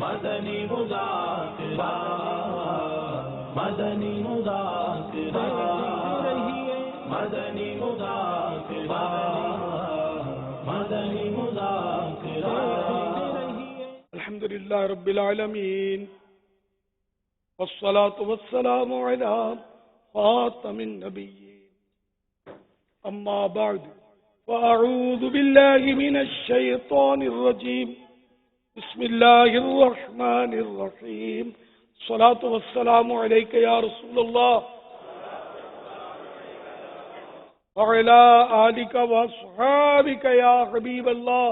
مدنی مذاکرہ مدنی مذاکرہ مدنی مذاکرہ مدنی مذاکرہ. الحمدللہ رب العالمین والصلاة والسلام على خاتم النبیین اما بعد فاعوذ باللہ من الشیطان الرجیم بسم اللہ الرحمن الرحیم الصلاة والسلام علیک یا رسول اللہ وعلى آلک واصحابک یا حبیب اللہ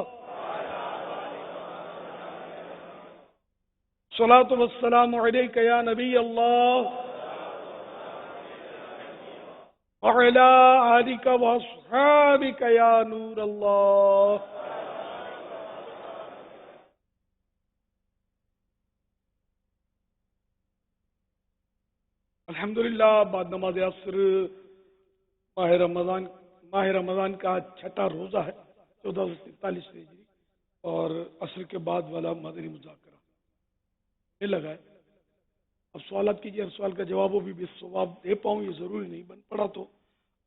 الصلاة والسلام علیک یا نبی اللہ وعلى آلک واصحابک یا نور اللہ. الحمدللہ بعد نماز عصر ماہ رمضان کا چھٹا روزہ ہے 1443 ہجری اور عصر کے بعد والا مدنی مذاکرہ یہ لگا ہے. اب سوالات کیجیے، ہر سوال کا جواب بھی ثواب دے پاؤں یہ ضروری نہیں، بن پڑا تو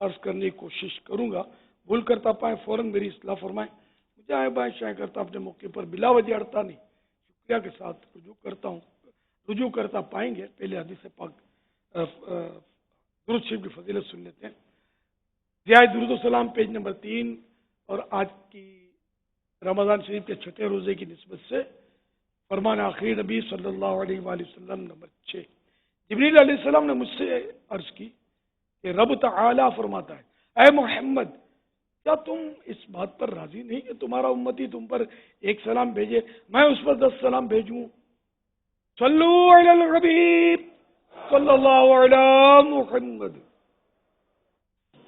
عرض کرنے کی کوشش کروں گا. بھول کرتا پائیں فوراً میری اصلاح فرمائیں. مجھے آئے بائیں شائع کرتا اپنے موقع پر بلا وجہ اڑتا نہیں، شکریہ کے ساتھ رجوع کرتا پائیں گے. پہلے حدیث پاک درود شریف کی فضیلت سن لیتے ہیں. ضیاء درود و سلام پیج نمبر 3 اور آج کی رمضان شریف کے چھٹے روزے کی نسبت سے فرمان آخری نبی صلی اللہ علیہ وآلہ وسلم نمبر 6. جبریل علیہ السلام نے مجھ سے عرض کی کہ رب تعالی فرماتا ہے، اے محمد کیا تم اس بات پر راضی نہیں کہ تمہارا امتی تم پر ایک سلام بھیجے، میں اس پر 10 سلام بھیجوں؟ صلو علی الحبیب صلی اللہ علی محمد.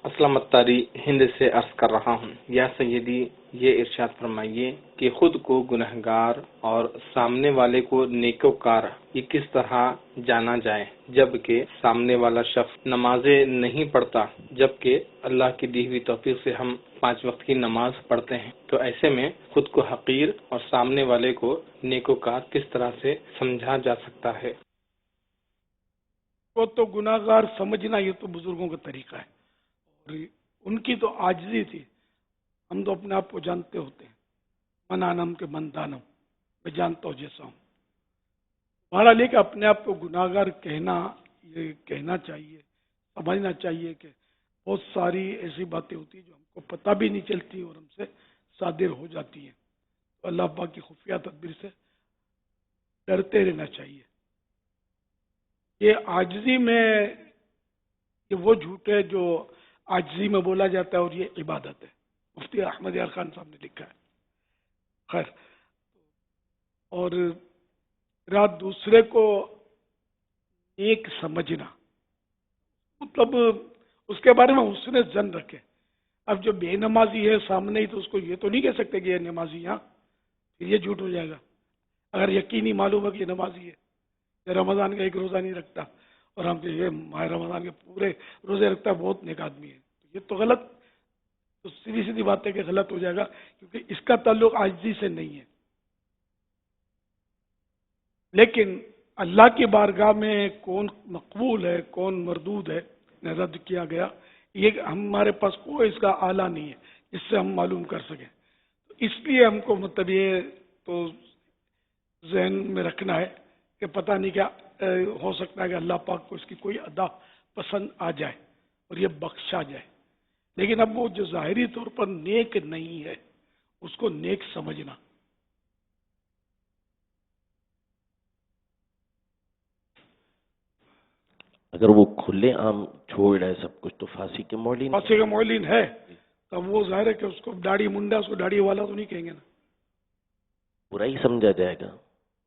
اسلم الطاری ہند سے عرض کر رہا ہوں، یا سیدی یہ ارشاد فرمائیے کہ خود کو گنہگار اور سامنے والے کو نیکوکار یہ کس طرح جانا جائے جبکہ سامنے والا شخص نمازیں نہیں پڑھتا، جبکہ اللہ کی دی ہوئی توفیق سے ہم 5 وقت کی نماز پڑھتے ہیں. تو ایسے میں خود کو حقیر اور سامنے والے کو نیکوکار کس طرح سے سمجھا جا سکتا ہے؟ وہ تو گناہگار سمجھنا یہ تو بزرگوں کا طریقہ ہے، اور ان کی تو عاجزی تھی. ہم تو اپنے آپ کو جانتے ہوتے ہیں، من آنم کے من دانم، میں جانتا ہوں جیسا ہوں. ہمارا لے کے اپنے آپ کو گناہگار کہنا، یہ کہنا چاہیے، سمجھنا چاہیے کہ بہت ساری ایسی باتیں ہوتی ہیں جو ہم کو پتہ بھی نہیں چلتی اور ہم سے صادر ہو جاتی ہیں. تو اللہ پاک کی خفیہ تدبیر سے ڈرتے رہنا چاہیے. یہ عاجزی میں یہ وہ جھوٹ ہے جو عاجزی میں بولا جاتا ہے اور یہ عبادت ہے. مفتی احمد یار خان صاحب نے لکھا ہے. خیر، اور رات دوسرے کو نیک سمجھنا مطلب اس کے بارے میں حسن ظن رکھے. اب جو بے نمازی ہے سامنے ہی تو اس کو یہ تو نہیں کہہ سکتے کہ یہ نمازی، ہاں یہ جھوٹ ہو جائے گا. اگر یقینی معلوم ہے کہ یہ نمازی ہے، یہ رمضان کا ایک روزہ نہیں رکھتا اور ہم کہ یہ ماہ رمضان کے پورے روزے رکھتا ہے، بہت نیک آدمی ہے، یہ تو غلط، تو سیدھی بات ہے کہ غلط ہو جائے گا، کیونکہ اس کا تعلق عاجزی سے نہیں ہے. لیکن اللہ کی بارگاہ میں کون مقبول ہے کون مردود ہے رد کیا گیا، یہ ہمارے پاس کوئی اس کا آلہ نہیں ہے جس سے ہم معلوم کر سکیں. اس لیے ہم کو مطلب یہ تو ذہن میں رکھنا ہے کہ پتہ نہیں کیا ہو سکتا ہے کہ اللہ پاک کو اس کی کوئی ادا پسند آ جائے اور یہ بخشا جائے. لیکن اب وہ جو ظاہری طور پر نیک نہیں ہے اس کو نیک سمجھنا. اگر وہ کھلے عام چھوڑ رہا ہے سب کچھ تو پھانسی کے معلن ہے، تب وہ ظاہر ہے کہ اس کو داڑھی منڈا، اس کو داڑھی والا تو نہیں کہیں گے نا، برا ہی سمجھا جائے گا.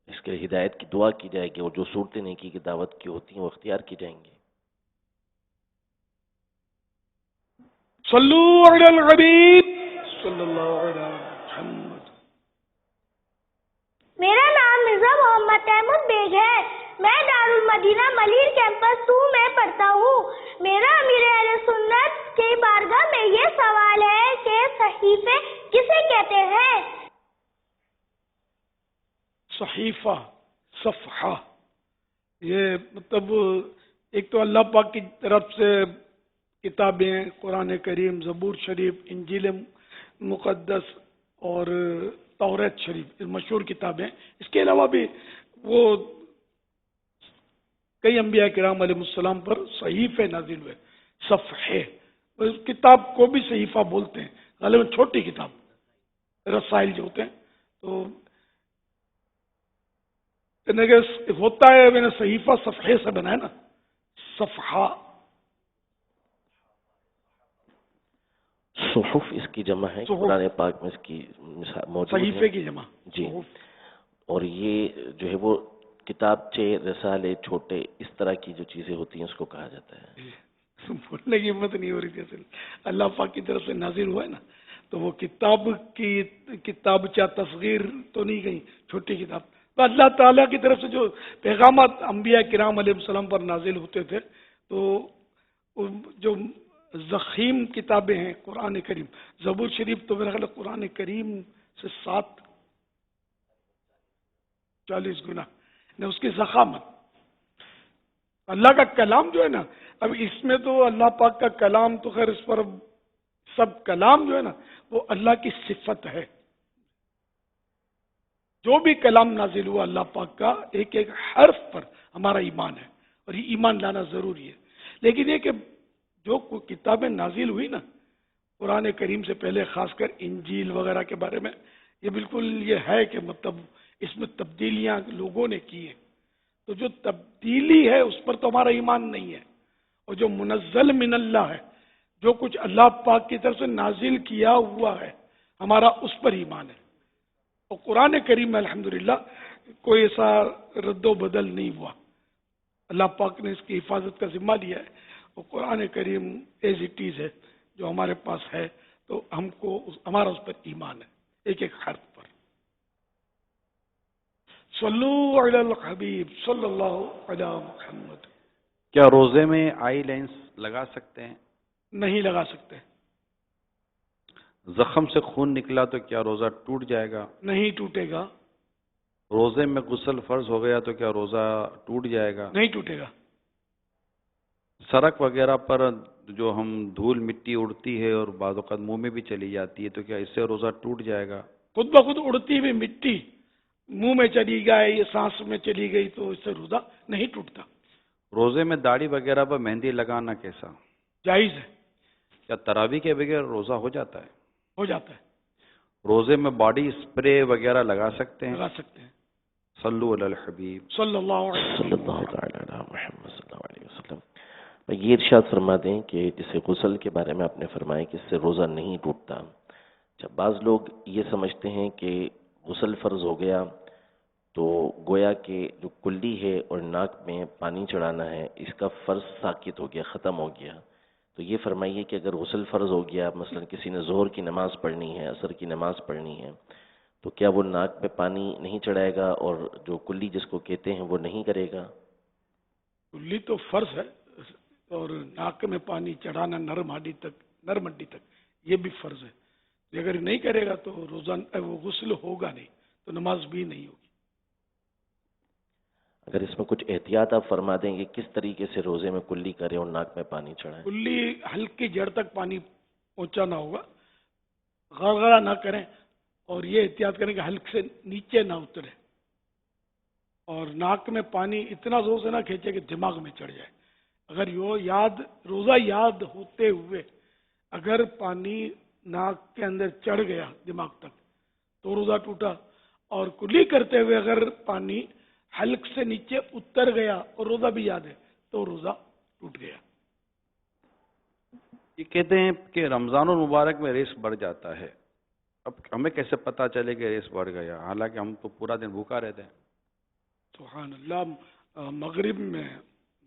اس کے ہدایت کی دعا کی جائے گی اور جو صورتیں نیکی کی دعوت کی ہوتی ہیں وہ اختیار کی جائیں گی. صلو علی الحبیب صلی اللہ علیہ محمد. میرا نام مرزا محمد تحمد بیگ ہے. میں دارالمدینہ ملیر کیمپس 2 میں پڑھتا ہوں. میرا امیر اہل سنت کی بارگاہ میں یہ سوال ہے کہ صحیفے کسے کہتے ہیں؟ صحیفہ صفحہ، یہ مطلب ایک تو اللہ پاک کی طرف سے کتابیں، قرآن کریم، زبور شریف، انجیل مقدس اور توریت شریف، مشہور کتابیں. اس کے علاوہ بھی وہ کئی انبیاء کرام علیہ السلام پر صحیفے نازل ہوئے، صفحے. اس کتاب کو بھی صحیفہ بولتے ہیں، غالباً چھوٹی کتاب، رسائل جو ہوتے ہیں. تو ہوتا ہے میں نے صحیفہ صفحے سے بنایا نا، صفحہ. صحف اس کی جمع ہے، صحف. قرآن پاک میں اس کی موجود ہے. صحیفے کی جمع جی. صحف. اور یہ جو ہے وہ کتابچے، رسالے، چھوٹے اس طرح کی جو چیزیں ہوتی ہیں اس کو کہا جاتا ہے. بولنے کی ہمت نہیں ہو رہی تھی اصل. اللہ پاک کی طرف سے نازل ہوا ہے نا، تو وہ کتاب کی کتابچہ تصغیر تو نہیں گئی، چھوٹی کتاب. تو اللہ تعالیٰ کی طرف سے جو پیغامات انبیاء کرام علیہ السلام پر نازل ہوتے تھے، تو جو ضخیم کتابیں ہیں قرآن کریم، زبور شریف تو میرا خیال ہے قرآن کریم سے 40 گنا نے اس کی ضخامت. اللہ کا کلام جو ہے نا، اب اس میں تو اللہ پاک کا کلام تو خیر اس پر سب کلام جو ہے نا وہ اللہ کی صفت ہے. جو بھی کلام نازل ہوا اللہ پاک کا، ایک ایک حرف پر ہمارا ایمان ہے، اور یہ ایمان لانا ضروری ہے. لیکن یہ کہ جو کتابیں نازل ہوئی نا قرآن کریم سے پہلے، خاص کر انجیل وغیرہ کے بارے میں، یہ بالکل یہ ہے کہ مطلب اس میں تبدیلیاں لوگوں نے کی ہیں. تو جو تبدیلی ہے اس پر تو ہمارا ایمان نہیں ہے. اور جو منزل من اللہ ہے، جو کچھ اللہ پاک کی طرف سے نازل کیا ہوا ہے، ہمارا اس پر ایمان ہے. اور قرآن کریم میں الحمدللہ کوئی ایسا رد و بدل نہیں ہوا. اللہ پاک نے اس کی حفاظت کا ذمہ لیا ہے، اور قرآن کریم ایز اٹ از ہے جو ہمارے پاس ہے. تو ہم کو ہمارا اس پر ایمان ہے، ایک ایک حرف پر. صلو علی الحبیب صلی اللہ علی محمد. کیا روزے میں آئی لینس لگا سکتے ہیں؟ نہیں لگا سکتے. زخم سے خون نکلا تو کیا روزہ ٹوٹ جائے گا؟ نہیں ٹوٹے گا. روزے میں غسل فرض ہو گیا تو کیا روزہ ٹوٹ جائے گا؟ نہیں ٹوٹے گا. سڑک وغیرہ پر جو ہم دھول مٹی اڑتی ہے اور بعض اوقات منہ میں بھی چلی جاتی ہے تو کیا اس سے روزہ ٹوٹ جائے گا؟ خود بخود اڑتی ہوئی مٹی منہ میں چلی گئی یا سانس میں چلی گئی تو اس سے روزہ نہیں ٹوٹتا. روزے میں داڑھی وغیرہ پر مہندی لگانا کیسا؟ جائز ہے. کیا تراویح کے بغیر روزہ ہو جاتا ہے؟ ہو جاتا ہے. روزے میں باڈی اسپرے وغیرہ لگا سکتے ہیں؟ لگا سکتے ہیں. صلو علی الحبیب صلی اللہ علیہ صلی اللہ تعالی علی محمد صلی اللہ علیہ وسلم. یہ ارشاد فرما دیں کہ جسے غسل کے بارے میں آپ نے فرمایا کہ اس سے روزہ نہیں ٹوٹتا. جب بعض لوگ یہ سمجھتے ہیں کہ غسل فرض ہو گیا تو گویا کہ جو کلی ہے اور ناک میں پانی چڑھانا ہے اس کا فرض ساقط ہو گیا، ختم ہو گیا. تو یہ فرمائیے کہ اگر غسل فرض ہو گیا، مثلا کسی نے ظہر کی نماز پڑھنی ہے، عصر کی نماز پڑھنی ہے، تو کیا وہ ناک میں پانی نہیں چڑھائے گا اور جو کلی جس کو کہتے ہیں وہ نہیں کرے گا؟ کلی تو فرض ہے، اور ناک میں پانی چڑھانا نرم ہڈی تک یہ بھی فرض ہے. اگر نہیں کرے گا تو روزہ وہ غسل ہوگا نہیں، تو نماز بھی نہیں ہوگی. اگر اس میں کچھ احتیاط آپ فرما دیں گے کس طریقے سے روزے میں کلی کریں اور ناک میں پانی چڑھائیں؟ کلی ہلکی جڑ تک پانی پہنچانا ہوگا، غرغرہ نہ کریں، اور یہ احتیاط کریں کہ حلق سے نیچے نہ اترے، اور ناک میں پانی اتنا زور سے نہ کھینچے کہ دماغ میں چڑھ جائے. اگر روزہ یاد ہوتے ہوئے اگر پانی ناک کے اندر چڑھ گیا دماغ تک تو روزہ ٹوٹا، اور کلی کرتے ہوئے اگر پانی حلق سے نیچے اتر گیا اور روزہ بھی یاد ہے تو روزہ ٹوٹ گیا. یہ کہتے ہیں کہ رمضان المبارک میں ریس بڑھ جاتا ہے. اب ہمیں کیسے پتا چلے کہ ریس بڑھ گیا، حالانکہ ہم تو پورا دن بھوکا رہتے ہیں؟ سبحان اللہ. مغرب میں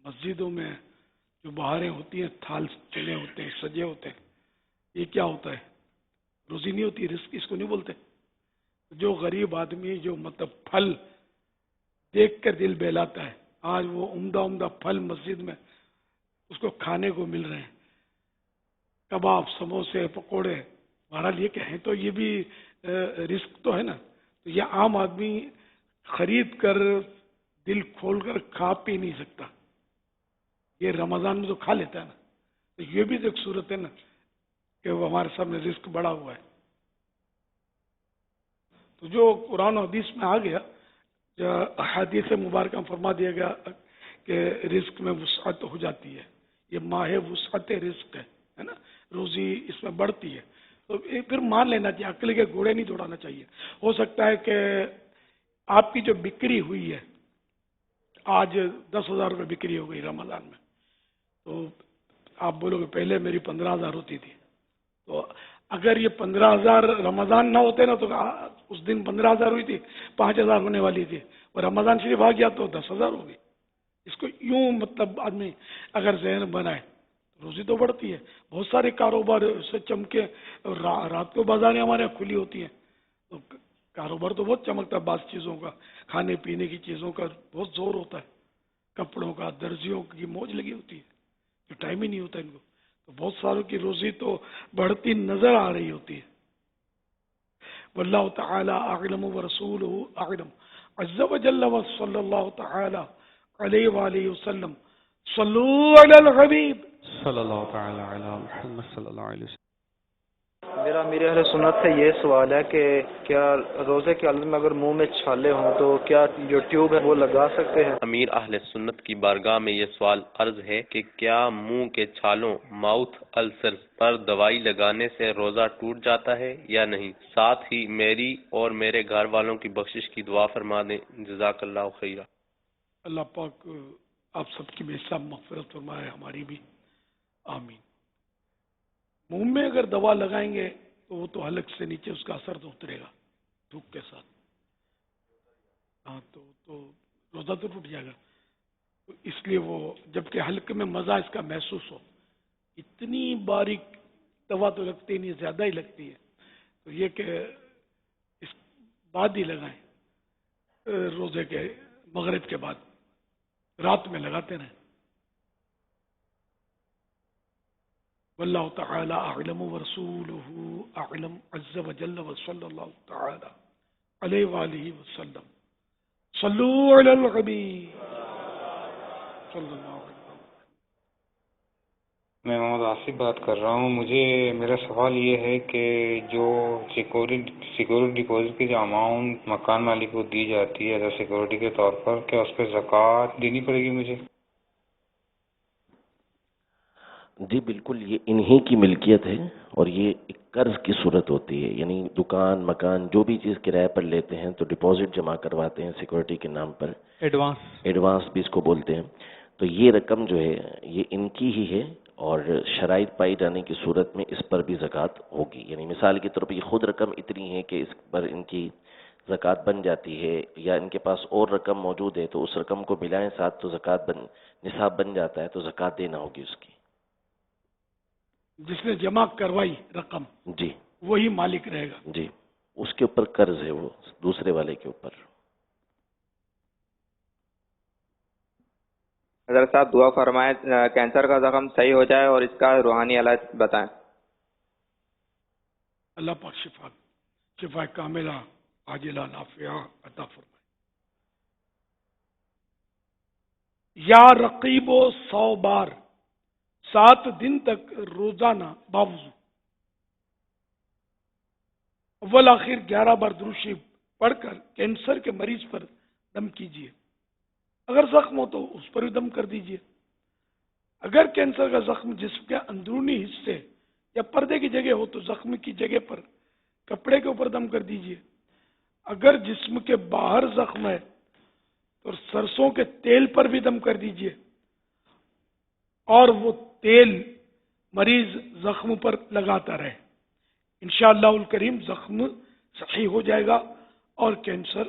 مسجدوں میں جو بہاریں ہوتی ہیں، تھال چلے ہوتے ہیں، سجے ہوتے ہیں، یہ کیا ہوتا ہے؟ روزی نہیں ہوتی، رزق اس کو نہیں بولتے. جو غریب آدمی جو مطلب پھل دیکھ کر دل بہلاتا ہے، آج وہ عمدہ پھل مسجد میں اس کو کھانے کو مل رہے ہیں، کباب، سموسے، پکوڑے، بہرحال یہ کہیں تو یہ بھی رزق تو ہے نا. تو یہ عام آدمی خرید کر دل کھول کر کھا پی نہیں سکتا. یہ رمضان میں تو کھا لیتا ہے نا. تو یہ بھی تو ایک صورت ہے نا کہ وہ ہمارے سامنے رزق بڑا ہوا ہے. تو جو قرآن و حدیث میں آ گیا، جو احادیث مبارکہ میں فرما دیا گیا کہ رزق میں وسعت ہو جاتی ہے، یہ ماہ وسعت رزق ہے نا، روزی اس میں بڑھتی ہے. تو پھر مان لینا چاہیے، عقل کے گھوڑے نہیں دوڑانا چاہیے. ہو سکتا ہے کہ آپ کی جو بکری ہوئی ہے آج 10,000 روپے بکری ہو گئی رمضان میں، تو آپ بولو کہ پہلے میری 15,000 ہوتی تھی. تو اگر یہ 15,000 رمضان نہ ہوتے نا تو اس دن 15,000 ہوئی تھی، 5,000 ہونے والی تھی، اور رمضان شریف آ گیا تو 10,000 ہو گئی. اس کو یوں مطلب آدمی اگر ذہن بنائے روزی تو بڑھتی ہے. بہت سارے کاروبار سے چمکے، رات کو بازاریں ہمارے یہاں کھلی ہوتی ہیں تو کاروبار تو بہت چمکتا ہے. بعض چیزوں کا، کھانے پینے کی چیزوں کا بہت زور ہوتا ہے، کپڑوں کا، درزیوں کی موج لگی ہوتی ہے، تو ٹائم ہی نہیں ہوتا ان کو. تو بہت ساروں کی روزی تو بڑھتی نظر آ رہی ہوتی ہے. واللہ تعالی اعلم ورسولہ اعلم عز وجل وصلی اللہ تعالی علیہ وآلہ وسلم. صلو علی الحبیب صلی اللہ تعالی علی محمد صلی اللہ علیہ وسلم. میرا امیر اہل سنت سے یہ سوال ہے کہ کیا روزے کے حالت میں اگر منہ میں چھالے ہوں تو کیا جو ٹیوب ہے وہ لگا سکتے ہیں؟ امیر اہل سنت کی بارگاہ میں یہ سوال عرض ہے کہ کیا منہ کے چھالوں ماؤتھ السر پر دوائی لگانے سے روزہ ٹوٹ جاتا ہے یا نہیں؟ ساتھ ہی میری اور میرے گھر والوں کی بخشش کی دعا فرما دیں. جزاک اللہ خیرہ. اللہ پاک آپ سب کی بے حساب مغفرت فرمائے، ہماری بھی آمین. منہ میں اگر دوا لگائیں گے تو وہ تو حلق سے نیچے اس کا اثر تو اترے گا تھوک کے ساتھ. ہاں تو روزہ تو ٹوٹ جائے گا. تو اس لیے وہ جبکہ حلق میں مزہ اس کا محسوس ہو، اتنی باریک دوا تو لگتی نہیں، زیادہ ہی لگتی ہے. تو یہ کہ اس بعد ہی لگائیں، روزے کے مغرب کے بعد، رات میں لگاتے رہیں. واللہ تعالی اعلم ورسولہ اعلم عز وجل وصلی اللہ تعالی علیہ وآلہ وسلم. صلو علی الحبیب صلی اللہ علیہ وسلم. میں محمد آصف بات کر رہا ہوں. میرا سوال یہ ہے کہ جو سیکورٹی ڈپازٹ کی جو اماؤنٹ مکان مالک کو دی جاتی ہے ایز سیکورٹی کے طور پر، کیا اس پہ زکوٰۃ دینی پڑے گی مجھے؟ جی بالکل، یہ انہی کی ملکیت ہے اور یہ ایک قرض کی صورت ہوتی ہے. یعنی دکان، مکان، جو بھی چیز کرایہ پر لیتے ہیں تو ڈپازٹ جمع کرواتے ہیں سیکورٹی کے نام پر، ایڈوانس بھی اس کو بولتے ہیں. تو یہ رقم جو ہے یہ ان کی ہی ہے اور شرائط پائی جانے کی صورت میں اس پر بھی زکوٰۃ ہوگی. یعنی مثال کے طور پر یہ خود رقم اتنی ہے کہ اس پر ان کی زکوٰۃ بن جاتی ہے، یا ان کے پاس اور رقم موجود ہے تو اس رقم کو ملائیں ساتھ تو نصاب بن جاتا ہے، تو زکوٰۃ دینا ہوگی اس کی. جس نے جمع کروائی رقم جی وہی مالک رہے گا. جی، اس کے اوپر قرض ہے وہ دوسرے والے کے اوپر. حضرت صاحب دعا فرمائیں کینسر کا زخم صحیح ہو جائے اور اس کا روحانی علاج بتائیں. اللہ پاک شفا کاملہ عاجلہ نافعہ عطا فرمائے. یا رقیب و 100 بار 7 دن تک روزانہ باوضو اول آخر 11 بار درود شریف پڑھ کر کینسر کے مریض پر دم کیجیے. اگر زخم ہو تو اس پر بھی دم کر دیجیے. اگر کینسر کا زخم جسم کے اندرونی حصے یا پردے کی جگہ ہو تو زخم کی جگہ پر کپڑے کے اوپر دم کر دیجیے. اگر جسم کے باہر زخم ہے تو سرسوں کے تیل پر بھی دم کر دیجیے اور وہ تیل مریض زخم پر لگاتا رہے. انشاءاللہ الکریم زخم صحیح ہو جائے گا اور کینسر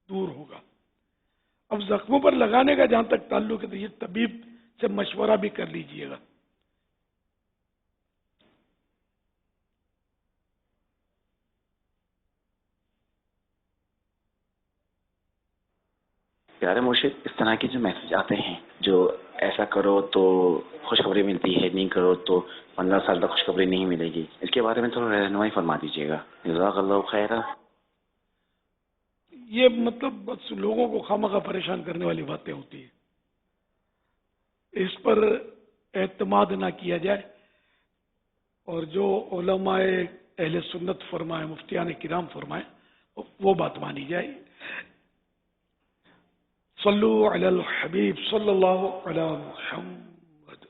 دور ہوگا. اب زخموں پر لگانے کا جہاں تک تعلق ہے تو یہ طبیب سے مشورہ بھی کر لیجئے گا. پیارے مرشد، اس طرح کے جو میسج آتے ہیں جو ایسا کرو تو خوشخبری ملتی ہے، نہیں کرو تو 15 سال تک خوشخبری نہیں ملے گی، اس کے بارے میں تھوڑا رہنمائی فرما دیجیے گا. جزاک اللہ خیرہ. یہ مطلب بس لوگوں کو خواہ پریشان کرنے والی باتیں ہوتی ہیں، اس پر اعتماد نہ کیا جائے، اور جو علماء اہل سنت فرمائے، مفتیان کرام فرمائے، وہ بات مانی جائے۔ صلو علی الحبیب صلی اللہ علی محمد۔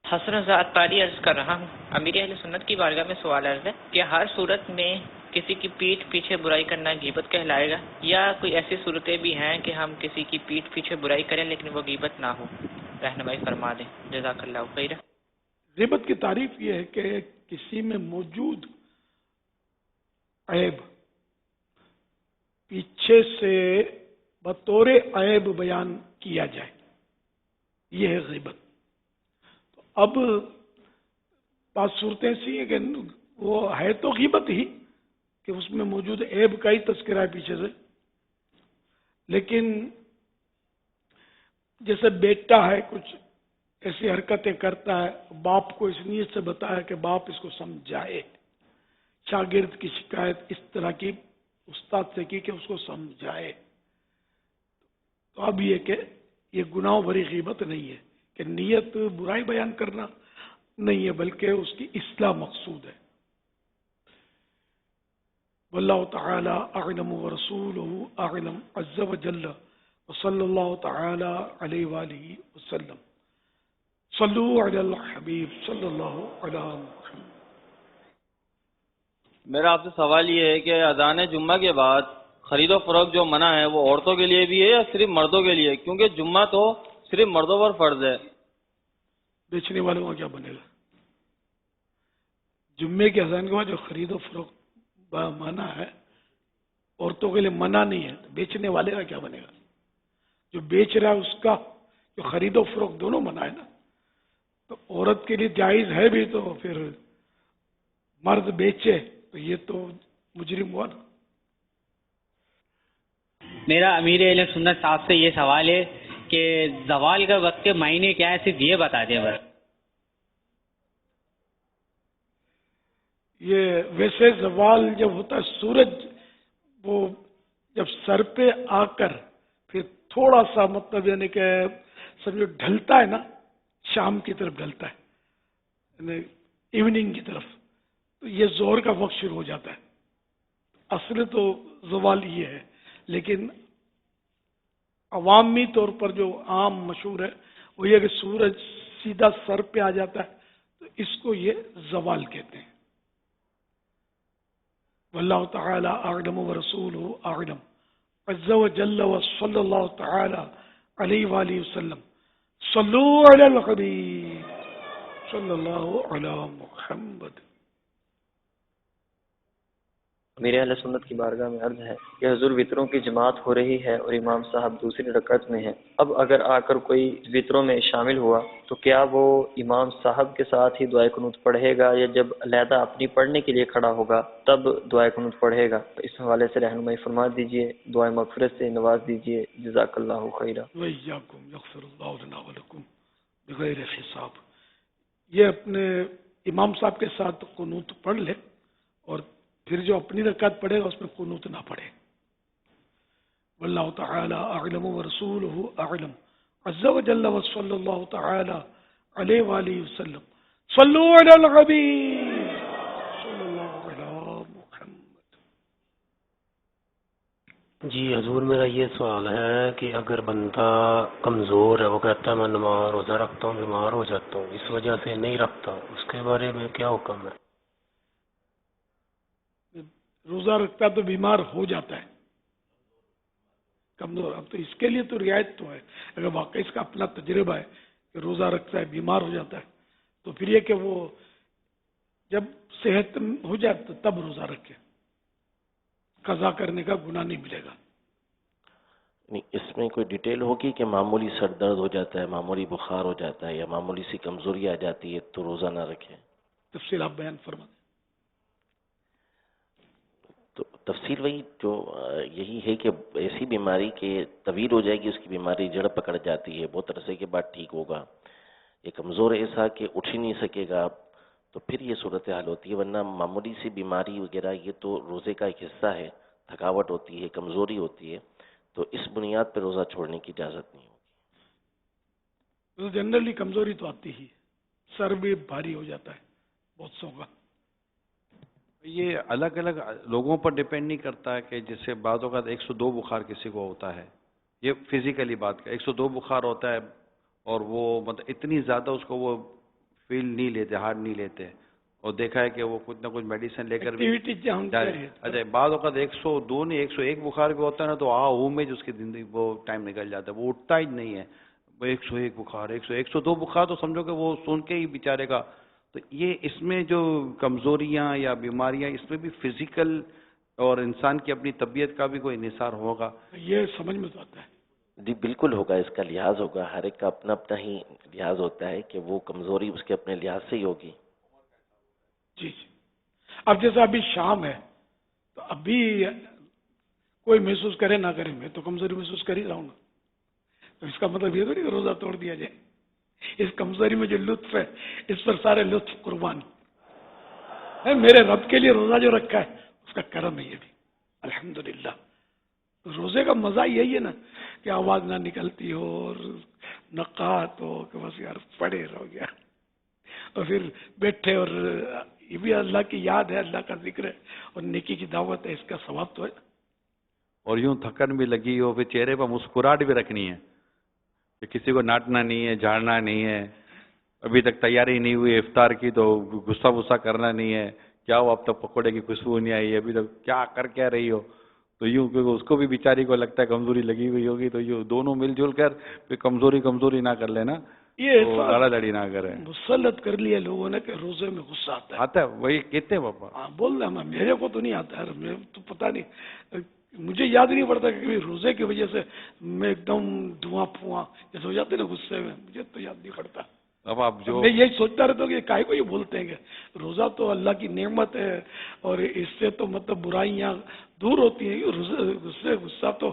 حسن اتاری عرض کر رہا ہوں، امیر اہل سنت کی بارگاہ میں سوال عرض ہے کہ ہر صورت میں کسی کی پیٹھ پیچھے برائی کرنا غیبت کہلائے گا، یا کوئی ایسی صورتیں بھی ہیں کہ ہم کسی کی پیٹھ پیچھے برائی کریں لیکن وہ غیبت نہ ہو؟ رہنمائی فرما دیں، جزاک اللہ خیر۔ غیبت کی تعریف یہ ہے کہ کسی میں موجود عیب پیچھے سے بطور عیب بیان کیا جائے، یہ ہے غیبت۔ تو اب بعض صورتیں ایسی ہیں کہ وہ ہے تو غیبت ہی کہ اس میں موجود عیب کا ہی تذکرہ ہے پیچھے سے، لیکن جیسے بیٹا ہے کچھ ایسی حرکتیں کرتا ہے، باپ کو اس نیت سے بتایا کہ باپ اس کو سمجھائے، شاگرد کی شکایت اس طرح کی استاد سے کی کہ اس کو سمجھائے، تو اب یہ کہ یہ گناہ بھری غیبت نہیں ہے کہ نیت برائی بیان کرنا نہیں ہے، بلکہ اس کی اصلاح مقصود ہے۔ واللہ تعالی اعلم ورسولہ اعلم عز وجل وصلی اللہ تعالی علیہ وآلہ وسلم۔ صلو علی الحبیب صلی اللہ علیہ وسلم۔ میرا آپ سے سوال یہ ہے کہ اذان جمعہ کے بعد خرید و فروخت جو منع ہے وہ عورتوں کے لیے بھی ہے یا صرف مردوں کے لیے؟ کیونکہ جمعہ تو صرف مردوں پر فرض ہے۔ بیچنے والوں کا کیا بنے گا؟ جمعے کے اذان کے بعد جو خرید و فروخت منع ہے، عورتوں کے لیے منع نہیں ہے، تو بیچنے والے کا کیا بنے گا؟ جو بیچ رہا ہے اس کا، جو خرید و فروخت دونوں منع ہے نا، تو عورت کے لیے جائز ہے بھی، تو پھر مرد بیچے تو یہ تو مجرم ہوا نا۔ میرا امیر اہل سنت صاحب سے یہ سوال ہے کہ زوال کا وقت کے معنی کیا ہے، صرف یہ بتا دیں بس۔ یہ ویسے زوال جب ہوتا ہے سورج وہ جب سر پہ آ کر پھر تھوڑا سا مطلب یعنی کہ سمجھو ڈھلتا ہے نا، شام کی طرف ڈھلتا ہے، یعنی ایوننگ کی طرف، تو یہ زہر کا وقت شروع ہو جاتا ہے۔ اصل تو زوال یہ ہے، لیکن عوامی طور پر جو عام مشہور ہے وہ یہ کہ سورج سیدھا سر پہ آ جاتا ہے، تو اس کو یہ زوال کہتے ہیں۔ واللہ تعالی اعلم ورسولہ اعلم عز وجل وصلی اللہ تعالی علیہ وآلہ وسلم۔ صلو علی الحبیب صلی اللہ علی محمد۔ امیر اہل سنت کی بارگاہ میں عرض ہے کہ حضور وطروں کی جماعت ہو رہی ہے اور امام صاحب دوسری رکعت میں ہیں، اب اگر آ کر کوئی وطروں میں شامل ہوا تو کیا وہ امام صاحب کے ساتھ ہی دعائے قنوت پڑھے گا، یا جب علیحدہ اپنی پڑھنے کے لیے کھڑا ہوگا تب دعائے قنوت پڑھے گا؟ تو اس حوالے سے رہنمائی فرما دیجئے، دعائے مغفرت سے نواز دیجئے، جزاک اللہ خیرہ۔ وإیاکم یغفر اللہ لنا ولکم بغیر حساب۔ یہ اپنے امام صاحب کے ساتھ قنوت پڑھ لے، اور پھر جو اپنی رکعت پڑھے گا اس میں قنوت نہ پڑھے۔ واللہ تعالی اعلم ورسولہ اعلم عز وجل وصلی اللہ تعالی علیہ وآلہ وسلم۔ صلو علی الحبیب صلی اللہ علی محمد۔ جی حضور، میرا یہ سوال ہے کہ اگر بندہ کمزور ہے، وہ کہتا ہے میں نماز روزہ رکھتا ہوں، بیمار ہو جاتا ہوں، اس وجہ سے نہیں رکھتا، اس کے بارے میں کیا حکم ہے؟ روزہ رکھتا تو بیمار ہو جاتا ہے، کمزور، اب تو اس کے لیے تو رعایت تو ہے، اگر واقعی اس کا اپنا تجربہ ہے کہ روزہ رکھتا ہے بیمار ہو جاتا ہے، تو پھر یہ کہ وہ جب صحت ہو جائے تو تب روزہ رکھے، قضا کرنے کا گناہ نہیں ملے گا۔ نہیں، اس میں کوئی ڈیٹیل ہوگی کہ معمولی سر درد ہو جاتا ہے، معمولی بخار ہو جاتا ہے، یا معمولی سی کمزوری آ جاتی ہے تو روزہ نہ رکھیں؟ تفصیل آپ بیان فرما دیں۔ تو تفصیل وہی جو یہی ہے کہ ایسی بیماری کہ طویل ہو جائے گی، اس کی بیماری جڑ پکڑ جاتی ہے، بہت عرصے کے بعد ٹھیک ہوگا، یہ کمزور ایسا کہ اٹھ ہی نہیں سکے گا، تو پھر یہ صورتحال ہوتی ہے، ورنہ معمولی سی بیماری وغیرہ یہ تو روزے کا ایک حصہ ہے، تھکاوٹ ہوتی ہے، کمزوری ہوتی ہے، تو اس بنیاد پہ روزہ چھوڑنے کی اجازت نہیں ہوگی۔ جنرلی کمزوری تو آتی ہی، سر بھی بھاری ہو جاتا ہے بہت سو کا۔ یہ الگ الگ لوگوں پر ڈیپینڈ نہیں کرتا ہے کہ جیسے بعض اوقات 102 بخار کسی کو ہوتا ہے، یہ فزیکلی بات کا 102 بخار ہوتا ہے اور وہ مطلب اتنی زیادہ اس کو وہ فیل نہیں لیتے، ہارڈ نہیں لیتے، اور دیکھا ہے کہ وہ کچھ نہ کچھ میڈیسن لے کر بھی اچھا بعض اوقات 102 نہیں 101 بخار بھی ہوتا ہے نا، تو میں جو اس کی زندگی وہ ٹائم نکل جاتا ہے، وہ اٹھتا ہی نہیں ہے، وہ 101 بخار 102 بخار تو سمجھو کہ وہ سن کے ہی بیچارے کا۔ تو یہ اس میں جو کمزوریاں یا بیماریاں، اس میں بھی فزیکل اور انسان کی اپنی طبیعت کا بھی کوئی انحصار ہوگا، یہ سمجھ میں تو آتا ہے۔ جی بالکل ہوگا، اس کا لحاظ ہوگا، ہر ایک کا اپنا اپنا ہی لحاظ ہوتا ہے کہ وہ کمزوری اس کے اپنے لحاظ سے ہی ہوگی۔ جی جی، اب جیسا ابھی شام ہے تو ابھی کوئی محسوس کرے نہ کرے، میں تو کمزوری محسوس کر ہی رہا ہوں گا، تو اس کا مطلب یہ تو نہیں کہ روزہ توڑ دیا جائے۔ اس کمزوری میں جو لطف ہے اس پر سارے لطف قربان ہے، میرے رب کے لیے روزہ جو رکھا ہے اس کا کرم ہے یہ بھی، الحمدللہ۔ روزے کا مزہ یہی ہے نا کہ آواز نہ نکلتی ہو اور نقاہت ہو کہ بس یار پڑے رہو گیا، اور پھر بیٹھے، اور یہ بھی اللہ کی یاد ہے، اللہ کا ذکر ہے اور نیکی کی دعوت ہے، اس کا ثواب تو ہے۔ اور یوں تھکن بھی لگی ہو، پھر چہرے پر مسکراہٹ بھی رکھنی ہے کہ کسی کو ڈانٹنا نہیں ہے، جھاڑنا نہیں ہے، ابھی تک تیاری نہیں ہوئی افطار کی تو غصہ کرنا نہیں ہے، کیا ہو اب تک پکوڑے کی خوشبو نہیں آئی، ابھی تک کیا کر کیا رہی ہو، تو یوں کیونکہ اس کو بھی بیچاری کو لگتا ہے کمزوری لگی ہوئی ہوگی، تو یہ دونوں مل جل کر پھر کمزوری نہ کر لینا، یہ لڑا لڑی نہ کرے۔ مسلط کر لیا لوگوں نے کہ روزے میں غصہ آتا ہے، وہی کہتے ہیں پاپا، بول رہا ہوں میرے کو تو نہیں آتا ہے، میں تو پتہ نہیں، مجھے یاد نہیں پڑتا کہ روزے کی وجہ سے میں ایک دم دھواں پھواں جیسے ہو جاتے نا غصے میں، مجھے تو یاد نہیں پڑتا۔ اب آپ جو میں یہی سوچتا رہتا ہوں کہ کاہے کو یہ بولتے ہیں کہ روزہ تو اللہ کی نعمت ہے اور اس سے تو مطلب برائیاں دور ہوتی ہیں، غصہ تو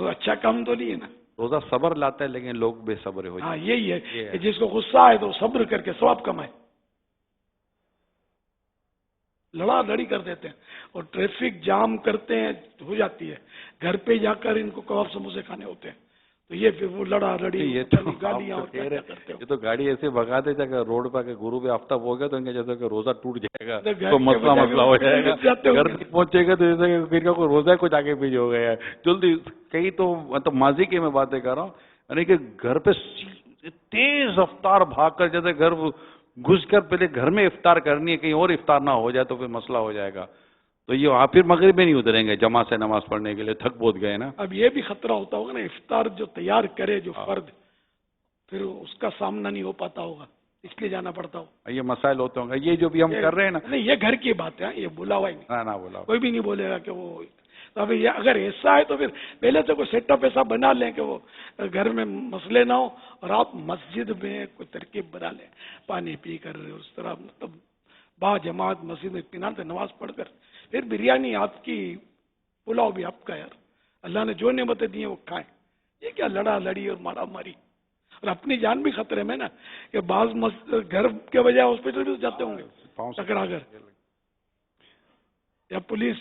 اچھا کام تو نہیں ہے نا۔ روزہ صبر لاتا ہے لیکن لوگ بے صبر ہو جاتے ہاں یہی ہے کہ جس کو غصہ آئے تو صبر کر کے ثواب کمائے، لڑا لڑی کر دیتے ہیں اور ٹریفک جام کرتے ہیں، ہو جاتی ہے، گھر پہ جا کر ان کو کباب سموسے کھانے ہوتے ہیں، تو یہ پھر وہ لڑا لڑی، یہ تو گالیاں اور کیا کرتے ہو۔ یہ تو گاڑی ایسے بھگاتے جا کر روڈ پہ کہ غروب آفتاب ہو گیا تو ان کے جیسے کہ روزہ ٹوٹ جائے گا تو مسئلہ ہو جائے گا، گھر پہنچے گا تو جیسے کہ پھر کا کوئی روزہ کچھ آگے پیچھے ہو گیا ہے جلدی، کئی تو مطلب ماضی کی میں باتیں کر رہا ہوں، یعنی کہ گھر پہ تیز رفتار بھاگ کر جیسے گھر گھس کر پہلے گھر میں افطار کرنی ہے، کہیں اور افطار نہ ہو جائے تو پھر مسئلہ ہو جائے گا، تو یہ وہاں پھر مغرب میں نہیں اتریں گے جماعت سے نماز پڑھنے کے لیے، تھک بہت گئے نا۔ اب یہ بھی خطرہ ہوتا ہوگا نا، افطار جو تیار کرے جو فرد، پھر اس کا سامنا نہیں ہو پاتا ہوگا، اس لیے جانا پڑتا ہوگا، یہ مسائل ہوتے ہوں گے، یہ جو بھی ہم کر رہے ہیں نا، نہیں یہ گھر کی بات ہے، یہ بولا ہوا ہی نہیں، نہ بولا کوئی بھی نہیں بولے گا کہ وہ، اب یہ اگر ایسا ہے تو پھر پہلے سے کوئی سیٹ اپ ایسا بنا لیں کہ وہ گھر میں مسئلے نہ ہو، اور آپ مسجد میں کوئی ترکیب بنا لیں، پانی پی کر اس طرح مطلب با جماعت مسجد میں اطمینان سے نماز پڑھ کر، پھر بریانی آپ کی، پلاؤ بھی آپ کا، یار اللہ نے جو نعمتیں دی ہیں وہ کھائیں، یہ کیا لڑا لڑی اور مارا ماری، اور اپنی جان بھی خطرے میں نا، کہ بعض گھر کے بجائے ہاسپٹل بھی جاتے ہوں گے ٹکرا کر، یا پولیس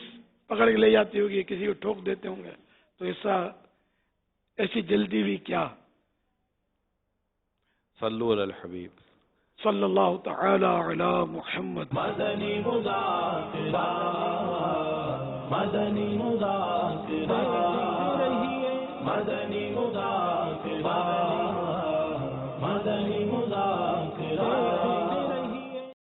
پکڑ کے لے جاتی ہوگی، کسی کو ٹھوک دیتے ہوں گے، تو ایسی جلدی بھی کیا۔ صلو علی الحبیب صلی اللہ تعالی علی محمد۔ مدنی مذاکرہ، مدنی مذاکرہ، مدنی مذاکرہ۔